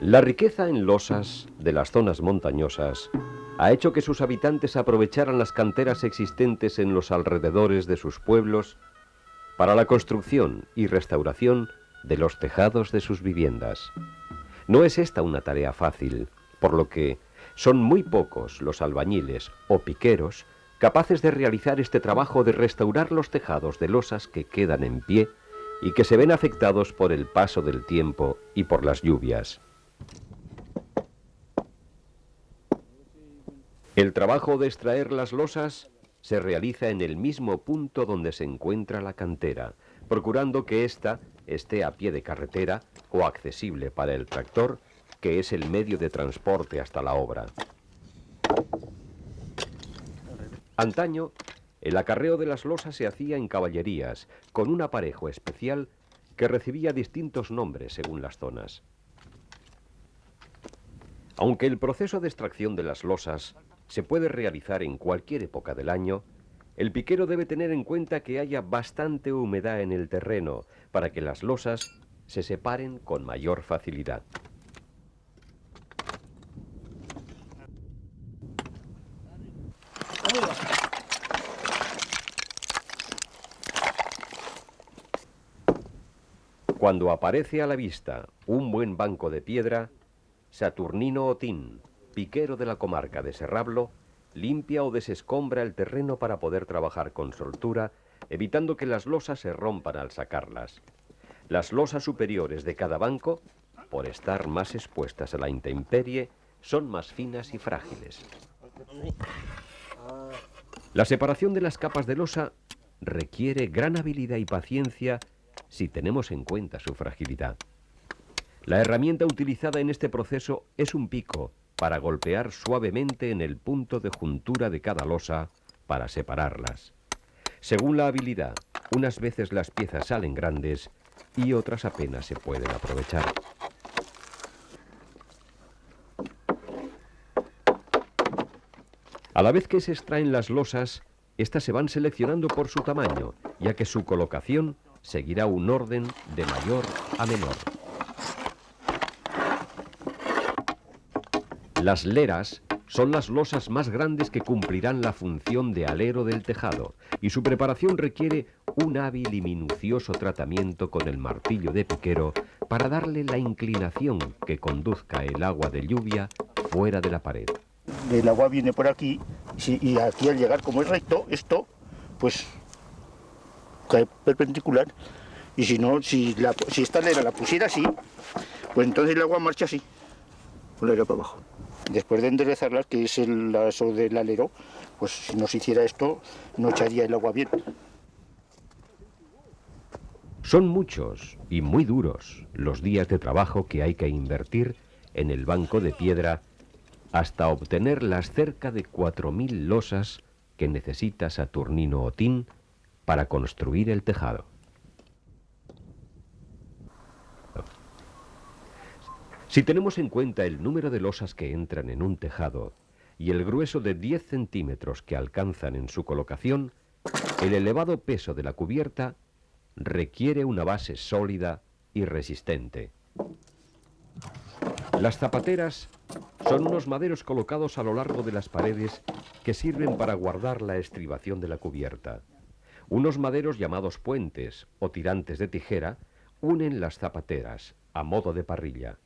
La riqueza en losas de las zonas montañosas ha hecho que sus habitantes aprovecharan las canteras existentes en los alrededores de sus pueblos para la construcción y restauración de los tejados de sus viviendas. No es esta una tarea fácil, por lo que son muy pocos los albañiles o piqueros capaces de realizar este trabajo de restaurar los tejados de losas que quedan en pie y que se ven afectados por el paso del tiempo y por las lluvias. El trabajo de extraer las losas se realiza en el mismo punto donde se encuentra la cantera, procurando que ésta esté a pie de carretera o accesible para el tractor, que es el medio de transporte hasta la obra. Antaño, el acarreo de las losas se hacía en caballerías, con un aparejo especial que recibía distintos nombres según las zonas. Aunque el proceso de extracción de las losas se puede realizar en cualquier época del año, el piquero debe tener en cuenta que haya bastante humedad en el terreno para que las losas se separen con mayor facilidad. Cuando aparece a la vista un buen banco de piedra, Saturnino Otín, piquero de la comarca de Serrablo, limpia o desescombra el terreno para poder trabajar con soltura, evitando que las losas se rompan al sacarlas. Las losas superiores de cada banco, por estar más expuestas a la intemperie, son más finas y frágiles. La separación de las capas de losa requiere gran habilidad y paciencia si tenemos en cuenta su fragilidad. La herramienta utilizada en este proceso es un pico para golpear suavemente en el punto de juntura de cada losa para separarlas. Según la habilidad, unas veces las piezas salen grandes y otras apenas se pueden aprovechar. A la vez que se extraen las losas, estas se van seleccionando por su tamaño, ya que su colocación seguirá un orden de mayor a menor. Las leras son las losas más grandes que cumplirán la función de alero del tejado, y su preparación requiere un hábil y minucioso tratamiento con el martillo de piquero para darle la inclinación que conduzca el agua de lluvia fuera de la pared. El agua viene por aquí, y aquí al llegar, como es recto, esto, pues cae perpendicular. Y si no, si esta lera la pusiera así, pues entonces el agua marcha así, con la lera para abajo. Después de enderezarlas, que es el lazo del alero, pues si no se hiciera esto, no echaría el agua bien. Son muchos y muy duros los días de trabajo que hay que invertir en el banco de piedra hasta obtener las cerca de 4.000 losas que necesita Saturnino Otín para construir el tejado. Si tenemos en cuenta el número de losas que entran en un tejado y el grueso de 10 centímetros que alcanzan en su colocación, el elevado peso de la cubierta requiere una base sólida y resistente. Las zapateras son unos maderos colocados a lo largo de las paredes que sirven para guardar la estribación de la cubierta. Unos maderos llamados puentes o tirantes de tijera unen las zapateras a modo de parrilla.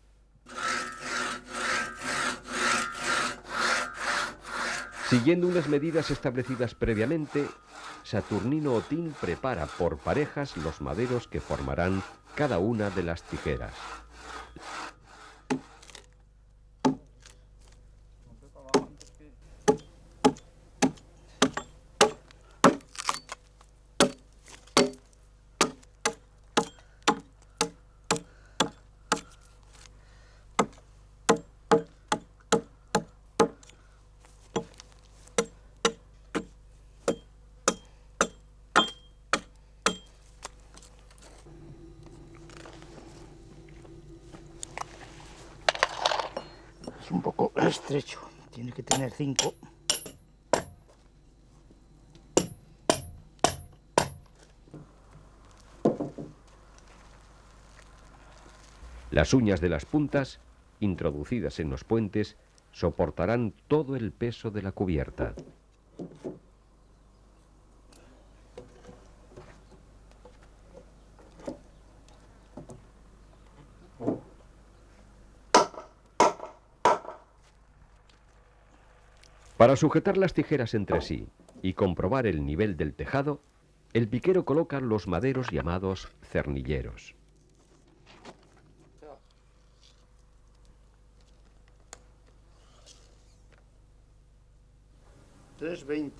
Siguiendo unas medidas establecidas previamente, Saturnino Otín prepara por parejas los maderos que formarán cada una de las tijeras. Es un poco estrecho, tiene que tener 5. Las uñas de las puntas introducidas en los puentes, soportarán todo el peso de la cubierta. Para sujetar las tijeras entre sí y comprobar el nivel del tejado, el piquero coloca los maderos llamados cernilleros. $3.20.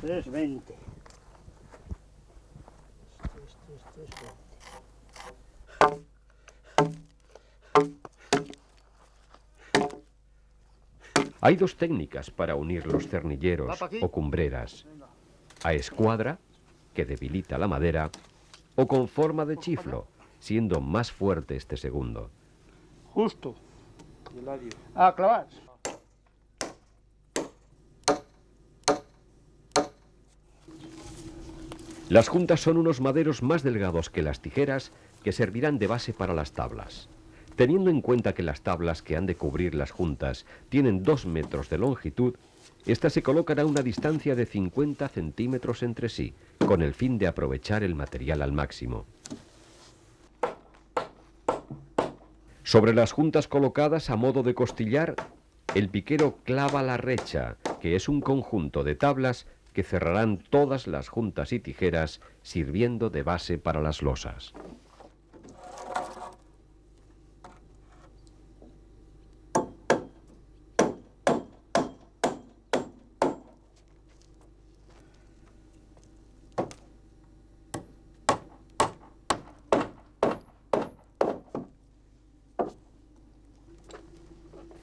$3.20. Hay dos técnicas para unir los cernilleros o cumbreras: a escuadra, que debilita la madera, o con forma de chiflo, siendo más fuerte este segundo. Justo. A clavar. Las juntas son unos maderos más delgados que las tijeras que servirán de base para las tablas. Teniendo en cuenta que las tablas que han de cubrir las juntas tienen 2 metros de longitud, estas se colocan a una distancia de 50 centímetros entre sí, con el fin de aprovechar el material al máximo. Sobre las juntas colocadas a modo de costillar, el piquero clava la recha, que es un conjunto de tablas que cerrarán todas las juntas y tijeras, sirviendo de base para las losas.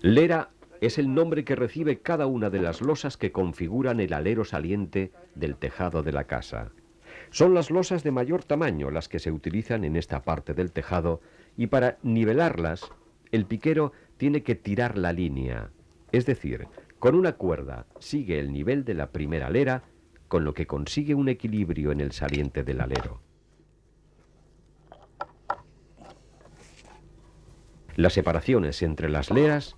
Lera es el nombre que recibe cada una de las losas que configuran el alero saliente del tejado de la casa. Son las losas de mayor tamaño las que se utilizan en esta parte del tejado, y para nivelarlas, el piquero tiene que tirar la línea, es decir, con una cuerda sigue el nivel de la primera lera, con lo que consigue un equilibrio en el saliente del alero. Las separaciones entre las leras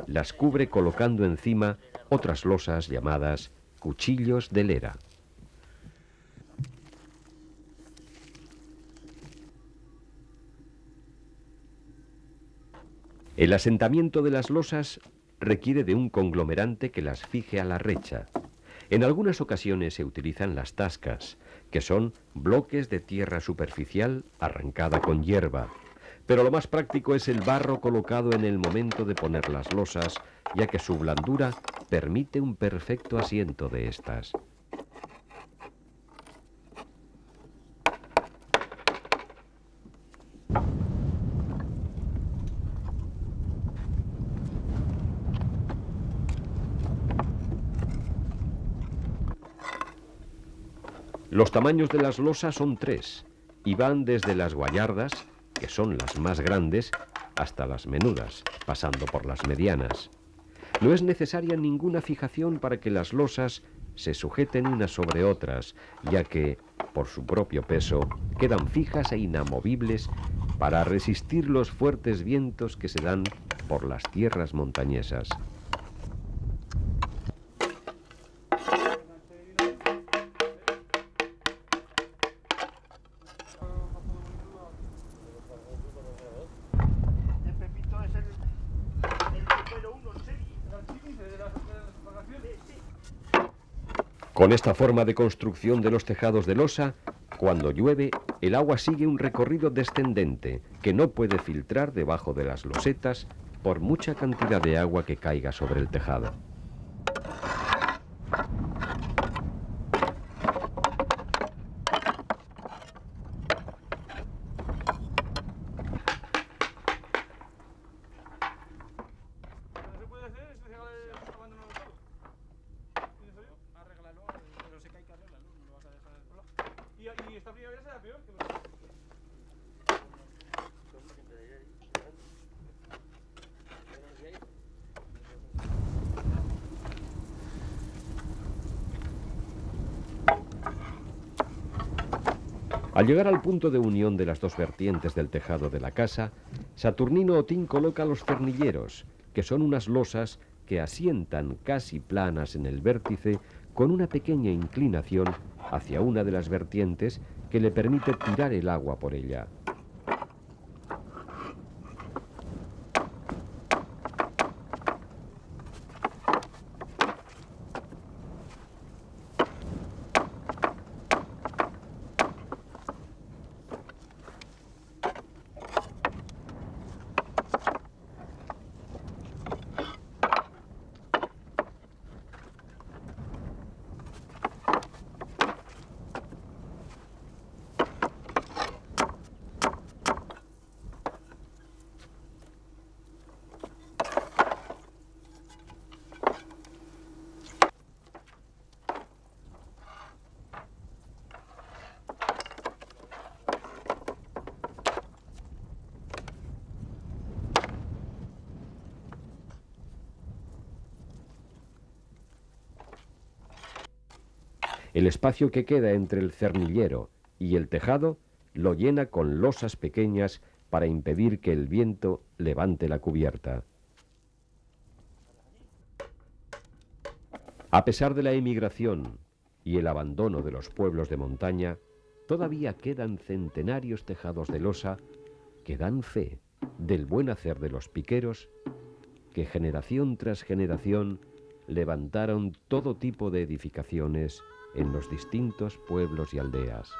las cubre colocando encima otras losas llamadas cuchillos de lera. El asentamiento de las losas requiere de un conglomerante que las fije a la recha. En algunas ocasiones se utilizan las tascas, que son bloques de tierra superficial arrancada con hierba, pero lo más práctico es el barro colocado en el momento de poner las losas, ya que su blandura permite un perfecto asiento de estas. Los tamaños de las losas son 3 y van desde las guayardas, que son las más grandes, hasta las menudas, pasando por las medianas. No es necesaria ninguna fijación para que las losas se sujeten unas sobre otras, ya que, por su propio peso, quedan fijas e inamovibles para resistir los fuertes vientos que se dan por las tierras montañesas. Con esta forma de construcción de los tejados de losa, cuando llueve, el agua sigue un recorrido descendente que no puede filtrar debajo de las losetas por mucha cantidad de agua que caiga sobre el tejado. Al llegar al punto de unión de las dos vertientes del tejado de la casa, Saturnino Otín coloca los cernilleros, que son unas losas que asientan casi planas en el vértice con una pequeña inclinación hacia una de las vertientes que le permite tirar el agua por ella. El espacio que queda entre el cernillero y el tejado lo llena con losas pequeñas para impedir que el viento levante la cubierta. A pesar de la emigración y el abandono de los pueblos de montaña, todavía quedan centenarios tejados de losa que dan fe del buen hacer de los piqueros que generación tras generación levantaron todo tipo de edificaciones en los distintos pueblos y aldeas.